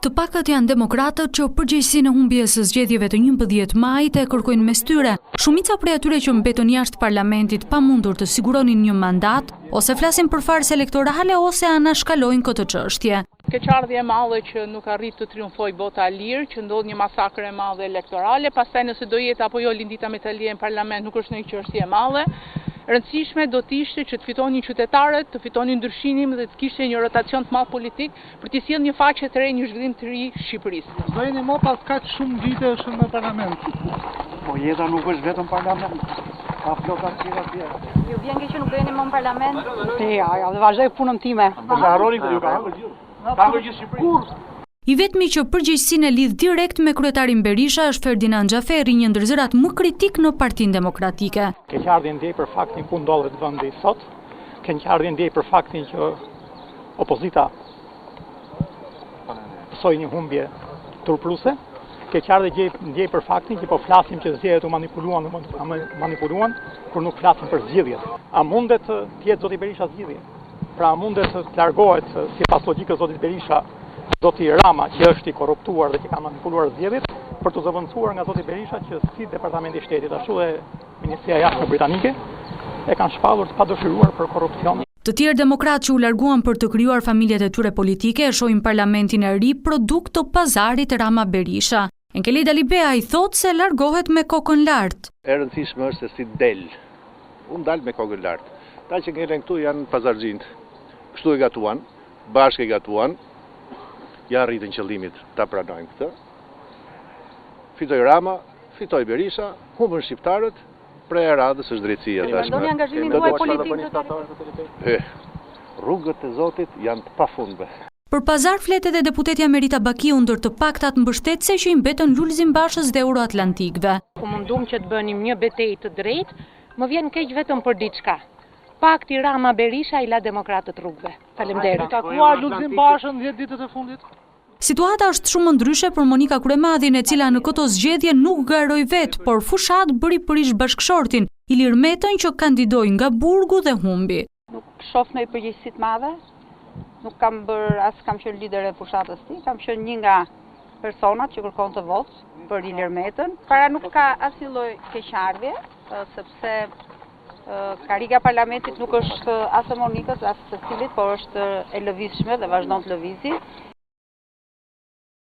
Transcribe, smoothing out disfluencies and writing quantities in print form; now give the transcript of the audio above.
Të pakët janë demokratët që përgjegjësinë e humbjes së zgjedhjeve të 11 majit e kërkojnë mes tyre. Shumica prej atyre që mbetën jashtë parlamentit pamundur të siguronin një mandat, ose flasin për farse elektorale ose anashkalojnë këtë çështje. Keqardhje e madhe që nuk arrit të triumfojë vota lirë, që ndodh një masakër e madhe elektorale, pastaj nëse do jetë apo jo Lindita Metalia në parlament nuk është një çështje e madhe. Rëndësishme do të ishte që të fitonin qytetarët, të fitonin ndryshimin dhe të kishte një rotacion të madh politik për të sjellë një faqe të re, një zhvillim të ri Shqipërisë. Do jeni më pas kaq shumë vitesh në parlament. Po jeta nuk është vetëm parlament. Ka floka të tjera. Ju vjen keq që nuk do jeni më në parlament? Ja, dhe vazhdoj punën time. Po harroni këtë ju ka hangër gjithë. Ka hangër gjithë Shqipërinë. I vetmi që përgjegjësinë e lidh direkt me kryetarin Berisha është Ferdinand Xhaferi, një ndër zërat më kritik në Partinë Demokratike. Keqardhje ndjej për faktin ku ndodhet vendi sot. Keqardhje ndjej për faktin që opozita pësoi një humbje turpruese. Keqardhje ndjej për faktin që po flasim që zgjedhjet u manipuluan, kur nuk flasim për zgjedhjet. A mundet të jetë zoti Berisha zgjidhje? Pra a mundet të largohet sipas logjikës zotit Berisha zoti Rama që është i korruptuar dhe që ka manipuluar zgjedhjet për të zëvendësuar nga zoti Berisha që si Departamenti i Shtetit ashtu dhe Ministria e Jashtme britanike e kanë shpallur të padëshiruar për korrupsion. Të tjerë demokratë që u larguan për të krijuar familjet e tyre politike e shohin parlamentin e ri produkt të pazarit Rama Berisha. Enkeli Dalibea i thotë se largohet me kokën lart. E rëndësishme është se si del. Unë dal me kokën lart. Ta që ngelen këtu janë pazarxhinjt. Kështu e gatuan, bashkë e gatuan. Ja rritën qëllimit ta pranojnë këtë. Fitoi Rama, fitoi Berisha, humbën shqiptarët, prej radhës është drejtësia tashmë. Mendoni angazhimin tuaj politik? Rrugët e Zotit janë të pafundme. Për pazar flet edhe deputetja Merita Bakiu ndër të paktat mbështetëse që i mbetën Lulzim Bashës dhe euroatlantikëve. Po mundum që të bënim një betejë të drejtë, më vjen keq vetëm për diçka. Pakti Rama Berisha i la demokratët rrugëve. Faleminderit. Takuar Lulzim Bashën 10 ditët e fundit. Situata është shumë ndryshe për Monika Kryemadhin, e cila në këto zgjedhje nuk garoi vet, por fushat bëri përish bashkëshortin, Ilir Metën që kandidoi nga Burgu dhe humbi. Nuk shoh ndonjë përgjegjësi të madhe. Nuk kam qenë lider e fushatës ti, kam qenë një nga personat që kërkon të votë për Ilir Metën. Para nuk ka asnjë lloj keqardhje, sepse karika e parlamentit nuk është as e Monikës, as secilit, por është e lëvizshme dhe vazhdon të lëvizë.